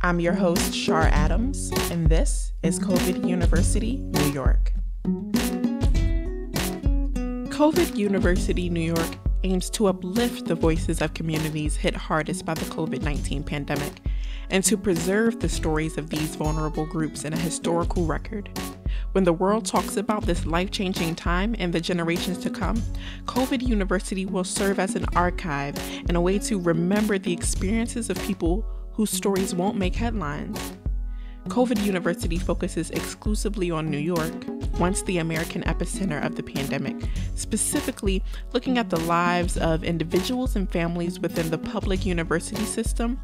I'm your host, Shar Adams, and this is COVID University, New York. COVID University, New York aims to uplift the voices of communities hit hardest by the COVID-19 pandemic and to preserve the stories of these vulnerable groups in a historical record. When the world talks about this life-changing time and the generations to come, COVID University will serve as an archive and a way to remember the experiences of people whose stories won't make headlines. COVID University focuses exclusively on New York, once the American epicenter of the pandemic, specifically looking at the lives of individuals and families within the public university system,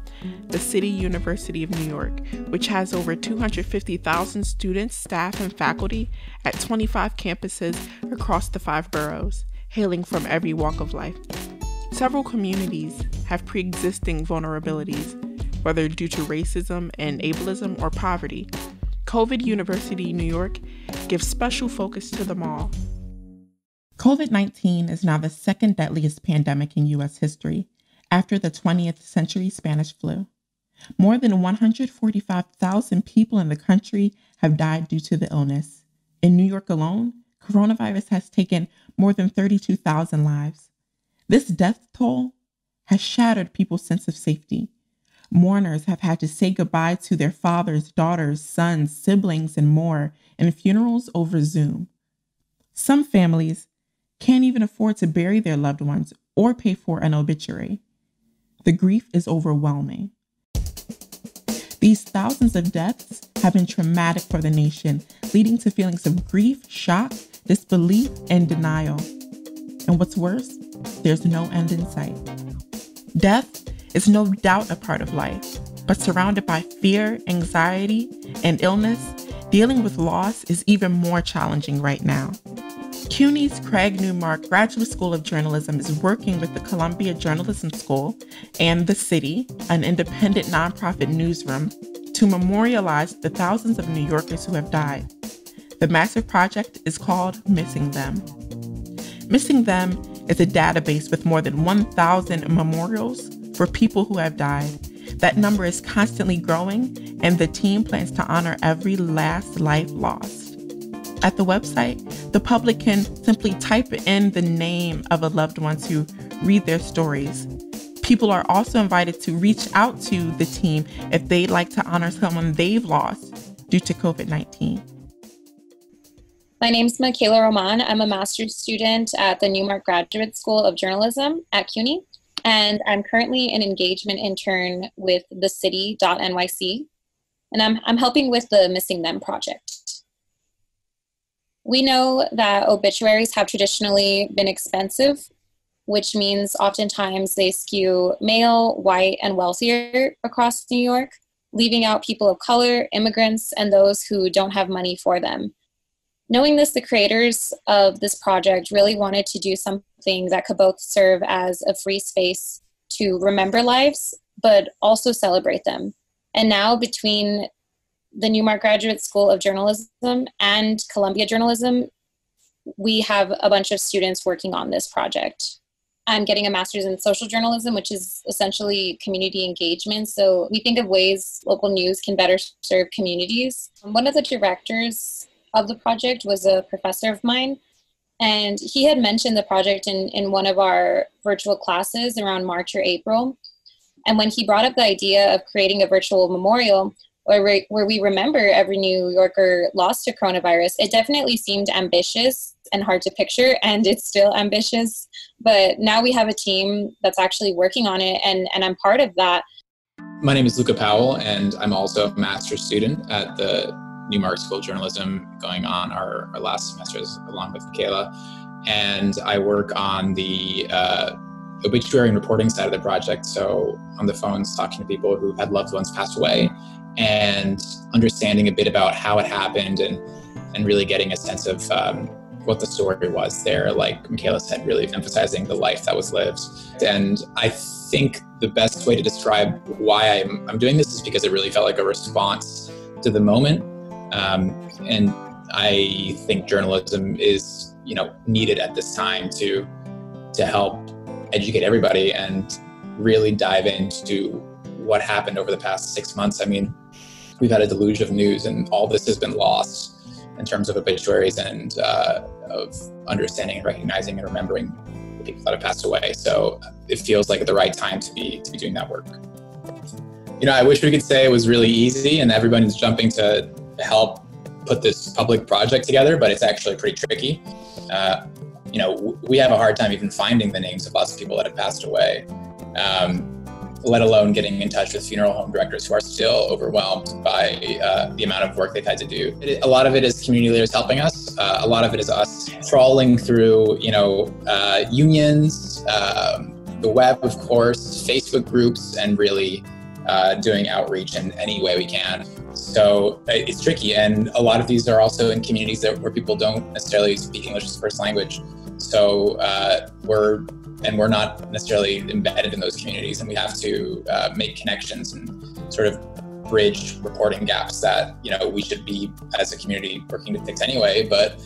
the City University of New York, which has over 250,000 students, staff, and faculty at 25 campuses across the 5 boroughs, hailing from every walk of life. Several communities have pre-existing vulnerabilities, whether due to racism and ableism or poverty. COVID University New York gives special focus to them all. COVID-19 is now the second deadliest pandemic in U.S. history, after the 20th century Spanish flu. More than 145,000 people in the country have died due to the illness. In New York alone, coronavirus has taken more than 32,000 lives. This death toll has shattered people's sense of safety. Mourners have had to say goodbye to their fathers, daughters, sons, siblings, and more in funerals over Zoom. Some families can't even afford to bury their loved ones or pay for an obituary. The grief is overwhelming. These thousands of deaths have been traumatic for the nation, leading to feelings of grief, shock, disbelief, and denial. And what's worse, there's no end in sight. Death is no doubt a part of life, but surrounded by fear, anxiety, and illness, dealing with loss is even more challenging right now. CUNY's Craig Newmark Graduate School of Journalism is working with the Columbia Journalism School and The City, an independent nonprofit newsroom, to memorialize the thousands of New Yorkers who have died. The massive project is called Missing Them. Missing Them is a database with more than 1,000 memorials for people who have died. That number is constantly growing, and the team plans to honor every last life lost. At the website, the public can simply type in the name of a loved one to read their stories. People are also invited to reach out to the team if they'd like to honor someone they've lost due to COVID-19. My name is Michaela. I'm a master's student at the Newmark Graduate School of Journalism at CUNY. And I'm currently an engagement intern with the city.nyc, and I'm helping with the Missing Them project. We know that obituaries have traditionally been expensive, which means oftentimes they skew male, white, and wealthier across New York, leaving out people of color, immigrants, and those who don't have money for them. Knowing this, the creators of this project really wanted to do something that could both serve as a free space to remember lives, but also celebrate them. And now between the Newmark Graduate School of Journalism and Columbia Journalism, we have a bunch of students working on this project. I'm getting a master's in social journalism, which is essentially community engagement. So we think of ways local news can better serve communities. One of the directors of the project was a professor of mine, and he had mentioned the project in one of our virtual classes around March or April. And when he brought up the idea of creating a virtual memorial where we remember every New Yorker lost to coronavirus, it definitely seemed ambitious and hard to picture, and it's still ambitious. But now we have a team that's actually working on it, and I'm part of that. My name is Luca Powell, and I'm also a master's student at the Newmark School of Journalism, going on our last semesters along with Michaela. And I work on the obituary and reporting side of the project. So on the phones, talking to people who had loved ones pass away and understanding a bit about how it happened and really getting a sense of what the story was there. Like Michaela said, really emphasizing the life that was lived. And I think the best way to describe why I'm doing this is because it really felt like a response to the moment. And I think journalism is, needed at this time to help educate everybody and really dive into what happened over the past 6 months. I mean, we've had a deluge of news, and all this has been lost in terms of obituaries and of understanding and recognizing and remembering the people that have passed away. So it feels like the right time to be doing that work. You know, I wish we could say it was really easy and everyone's jumping to help put this public project together, but it's actually pretty tricky. You know, we have a hard time even finding the names of lots of people that have passed away, let alone getting in touch with funeral home directors who are still overwhelmed by the amount of work they've had to do. A lot of it is community leaders helping us. A lot of it is us trawling through, you know, unions, the web, of course, Facebook groups, and really doing outreach in any way we can. So it's tricky. And a lot of these are also in communities where people don't necessarily speak English as a first language. So we're not necessarily embedded in those communities, and we have to make connections and sort of bridge reporting gaps that, you know, we should be as a community working to fix anyway. But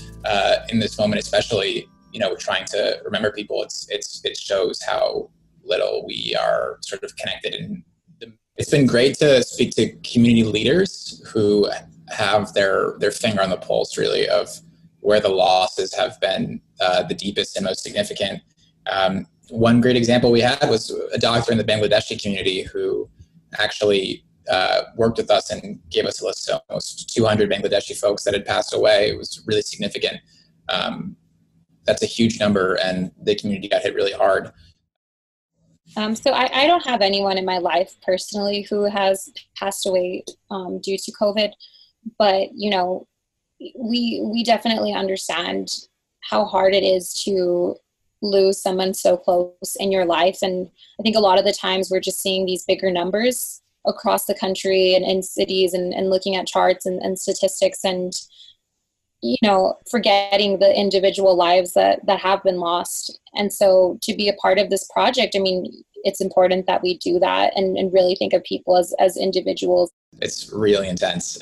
in this moment, especially, you know, trying to remember people, it shows how little we are sort of connected. And it's been great to speak to community leaders who have their finger on the pulse, really, of where the losses have been the deepest and most significant. One great example we had was a doctor in the Bangladeshi community who actually worked with us and gave us a list of almost 200 Bangladeshi folks that had passed away. It was really significant. That's a huge number, and the community got hit really hard. So I don't have anyone in my life personally who has passed away due to COVID, but, you know, we definitely understand how hard it is to lose someone so close in your life. And I think a lot of the times we're just seeing these bigger numbers across the country and in cities and looking at charts and statistics and, you know, forgetting the individual lives that have been lost. And so to be a part of this project, I mean, it's important that we do that and really think of people as individuals. It's really intense.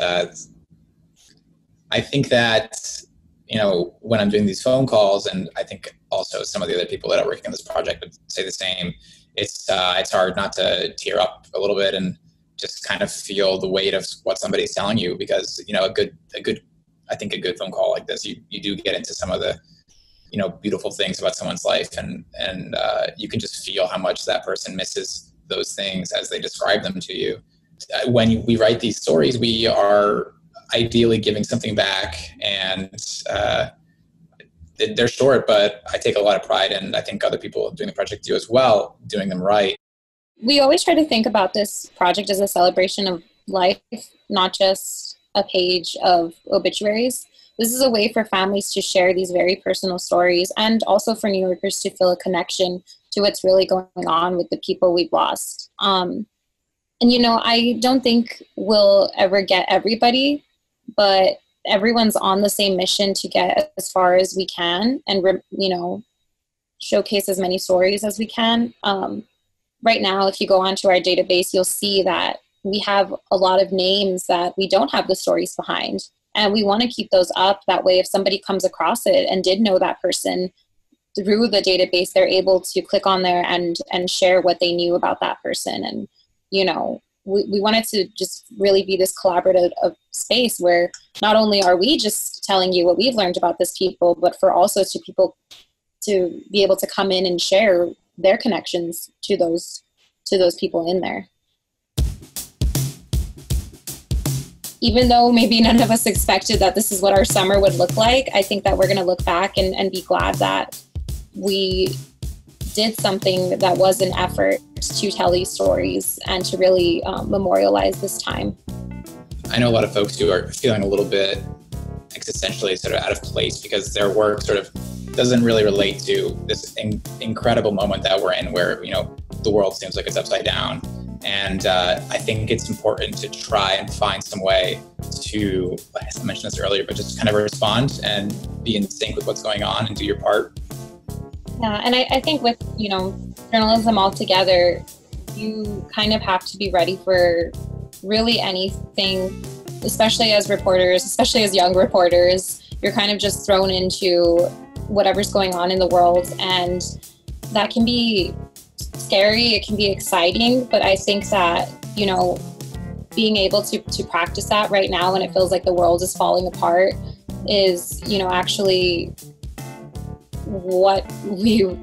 I think that, you know, when I'm doing these phone calls, and I think also some of the other people that are working on this project would say the same, it's hard not to tear up a little bit and just kind of feel the weight of what somebody's telling you, because, you know, a good I think a good phone call like this, you do get into some of the, you know, beautiful things about someone's life, and you can just feel how much that person misses those things as they describe them to you. When we write these stories, we are ideally giving something back, and they're short, but I take a lot of pride, and I think other people doing the project do as well, doing them right. We always try to think about this project as a celebration of life, not just a page of obituaries. This is a way for families to share these very personal stories, and also for New Yorkers to feel a connection to what's really going on with the people we've lost. And, you know, I don't think we'll ever get everybody, but everyone's on the same mission to get as far as we can and, you know, showcase as many stories as we can. Right now, if you go onto our database, you'll see that we have a lot of names that we don't have the stories behind. And we want to keep those up. That way, if somebody comes across it and did know that person through the database, they're able to click on there and share what they knew about that person. And, you know, we wanted to just really be this collaborative space where not only are we just telling you what we've learned about this people, but for also to people to be able to come in and share their connections to those people in there. Even though maybe none of us expected that this is what our summer would look like, I think that we're going to look back and be glad that we did something that was an effort to tell these stories and to really memorialize this time. I know a lot of folks who are feeling a little bit existentially sort of out of place because their work sort of doesn't really relate to this incredible moment that we're in where, you know, the world seems like it's upside down. And I think it's important to try and find some way to, like I mentioned this earlier, but just kind of respond and be in sync with what's going on and do your part. Yeah, and I think with, you know, journalism altogether, you kind of have to be ready for really anything, especially as reporters, especially as young reporters. You're kind of just thrown into whatever's going on in the world, and that can be scary, it can be exciting, but I think that you know, being able to practice that right now when it feels like the world is falling apart is, you know, actually what we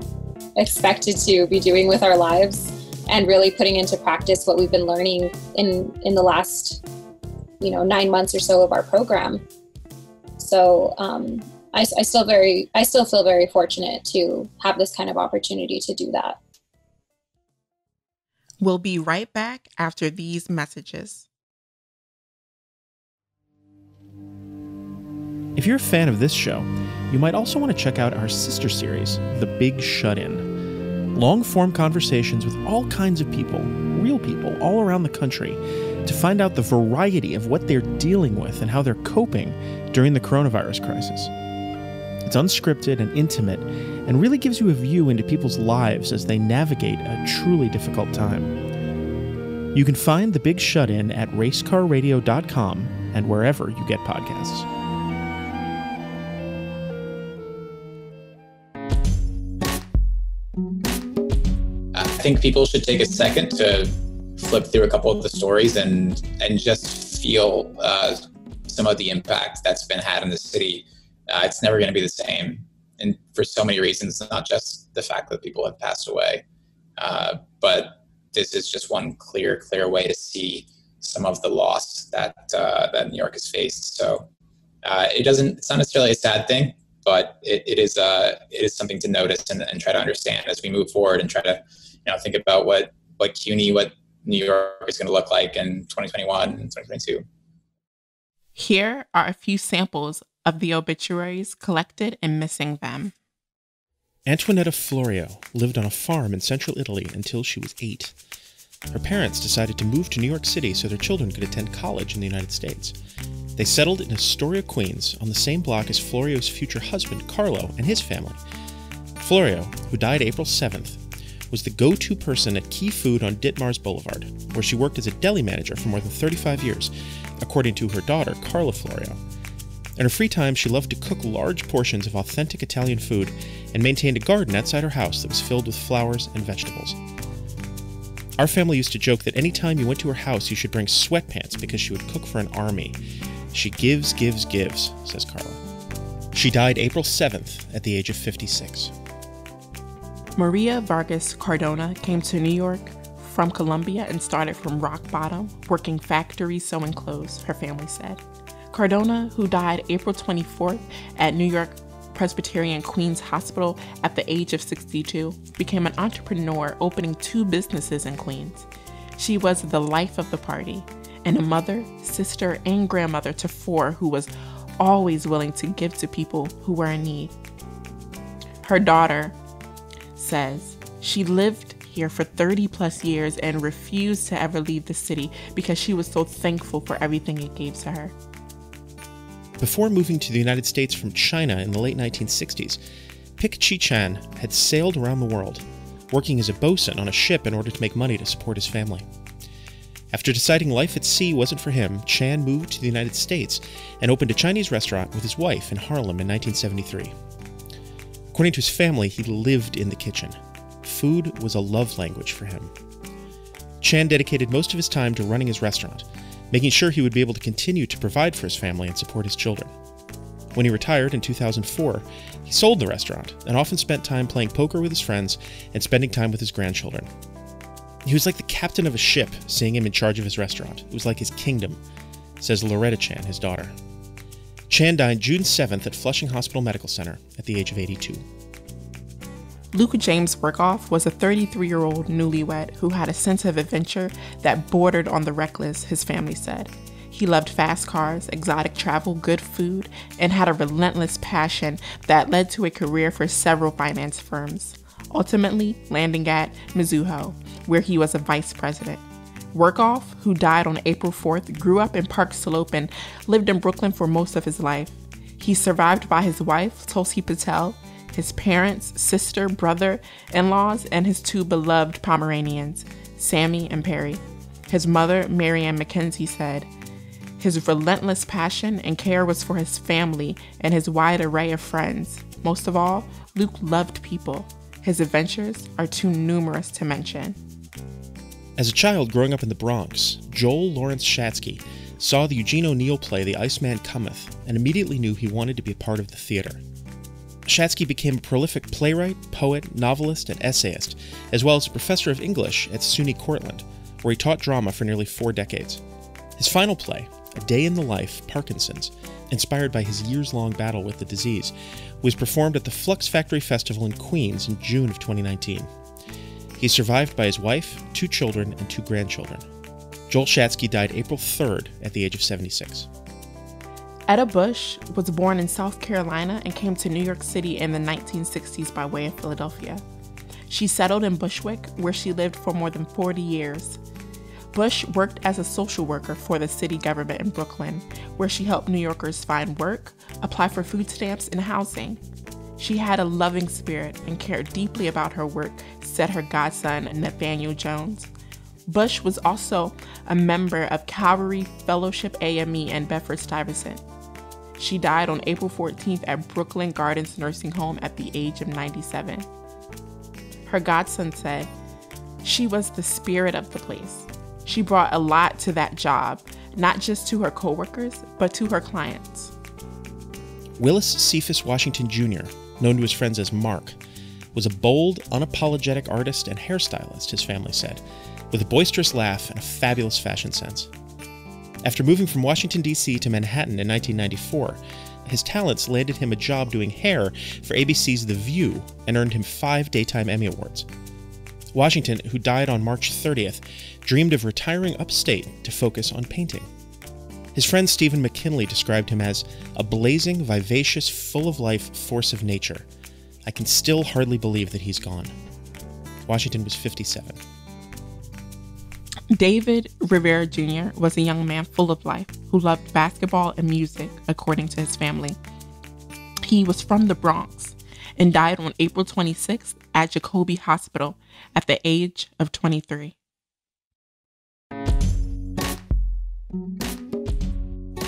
expected to be doing with our lives, and really putting into practice what we've been learning in the last, you know, 9 months or so of our program. So I still feel very fortunate to have this kind of opportunity to do that. We'll be right back after these messages. If you're a fan of this show, you might also want to check out our sister series, The Big Shut-In. Long-form conversations with all kinds of people, real people all around the country, to find out the variety of what they're dealing with and how they're coping during the coronavirus crisis. It's unscripted and intimate, and really gives you a view into people's lives as they navigate a truly difficult time. You can find The Big Shut-In at racecarradio.com and wherever you get podcasts. I think people should take a second to flip through a couple of the stories and just feel some of the impact that's been had in the city. It's never going to be the same, and for so many reasons, not just the fact that people have passed away, but this is just one clear way to see some of the loss that New York has faced. So it's not necessarily a sad thing, but it is something to notice and try to understand as we move forward, and try to, you know, think about what CUNY, what New York is going to look like in 2021 and 2022. Here are a few samples of the obituaries collected in Missing Them. Antoinetta Florio lived on a farm in central Italy until she was 8. Her parents decided to move to New York City so their children could attend college in the United States. They settled in Astoria, Queens, on the same block as Florio's future husband, Carlo, and his family. Florio, who died April 7th, was the go-to person at Key Food on Ditmars Boulevard, where she worked as a deli manager for more than 35 years, according to her daughter, Carla Florio. In her free time, she loved to cook large portions of authentic Italian food and maintained a garden outside her house that was filled with flowers and vegetables. Our family used to joke that any time you went to her house, you should bring sweatpants because she would cook for an army. She gives, says Carla. She died April 7th at the age of 56. Maria Vargas Cardona came to New York from Colombia and started from rock bottom, working factories sewing clothes, her family said. Cardona, who died April 24th at New York Presbyterian Queens Hospital at the age of 62, became an entrepreneur, opening 2 businesses in Queens. She was the life of the party, and a mother, sister, and grandmother to 4 who was always willing to give to people who were in need. Her daughter says she lived here for 30 plus years and refused to ever leave the city because she was so thankful for everything it gave to her. Before moving to the United States from China in the late 1960s, Pic Chi Chan had sailed around the world, working as a bosun on a ship in order to make money to support his family. After deciding life at sea wasn't for him, Chan moved to the United States and opened a Chinese restaurant with his wife in Harlem in 1973. According to his family, he lived in the kitchen. Food was a love language for him. Chan dedicated most of his time to running his restaurant, making sure he would be able to continue to provide for his family and support his children. When he retired in 2004, he sold the restaurant and often spent time playing poker with his friends and spending time with his grandchildren. He was like the captain of a ship, seeing him in charge of his restaurant. It was like his kingdom, says Loretta Chan, his daughter. Chan died June 7th at Flushing Hospital Medical Center at the age of 82. Luca James Workoff was a 33-year-old newlywed who had a sense of adventure that bordered on the reckless, his family said. He loved fast cars, exotic travel, good food, and had a relentless passion that led to a career for several finance firms, ultimately landing at Mizuho, where he was a vice president. Workoff, who died on April 4th, grew up in Park Slope and lived in Brooklyn for most of his life. He's survived by his wife, Tulsi Patel, his parents, sister, brother, in-laws, and his 2 beloved Pomeranians, Sammy and Perry. His mother, Marianne McKenzie, said, his relentless passion and care was for his family and his wide array of friends. Most of all, Luke loved people. His adventures are too numerous to mention. As a child growing up in the Bronx, Joel Lawrence Shatsky saw the Eugene O'Neill play The Iceman Cometh and immediately knew he wanted to be a part of the theater. Shatsky became a prolific playwright, poet, novelist, and essayist, as well as a professor of English at SUNY Cortland, where he taught drama for nearly 4 decades. His final play, A Day in the Life, Parkinson's, inspired by his years-long battle with the disease, was performed at the Flux Factory Festival in Queens in June of 2019. He is survived by his wife, 2 children, and 2 grandchildren. Joel Shatsky died April 3rd at the age of 76. Etta Bush was born in South Carolina and came to New York City in the 1960s by way of Philadelphia. She settled in Bushwick, where she lived for more than 40 years. Bush worked as a social worker for the city government in Brooklyn, where she helped New Yorkers find work, apply for food stamps, and housing. She had a loving spirit and cared deeply about her work, said her godson, Nathaniel Jones. Bush was also a member of Calvary Fellowship AME in Bedford-Stuyvesant. She died on April 14th at Brooklyn Gardens Nursing Home at the age of 97. Her godson said, "She was the spirit of the place. She brought a lot to that job, not just to her coworkers, but to her clients." Willis Cephas Washington Jr., known to his friends as Mark, was a bold, unapologetic artist and hairstylist, his family said, with a boisterous laugh and a fabulous fashion sense. After moving from Washington, D.C. to Manhattan in 1994, his talents landed him a job doing hair for ABC's The View and earned him 5 Daytime Emmy Awards. Washington, who died on March 30th, dreamed of retiring upstate to focus on painting. His friend Stephen McKinley described him as a blazing, vivacious, full-of-life force of nature. I can still hardly believe that he's gone. Washington was 57. David Rivera Jr. was a young man full of life who loved basketball and music, according to his family. He was from the Bronx and died on April 26th at Jacobi Hospital at the age of 23.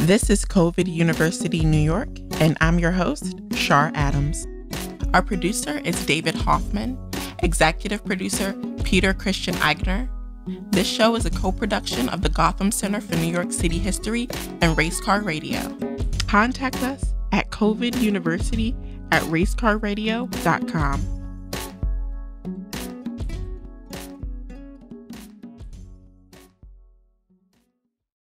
This is COVID University New York, and I'm your host, Shar Adams. Our producer is David Hoffman, executive producer Peter Christian Eigner. This show is a co-production of the Gotham Center for New York City History and Racecar Radio. Contact us at coviduniversity@racecarradio.com.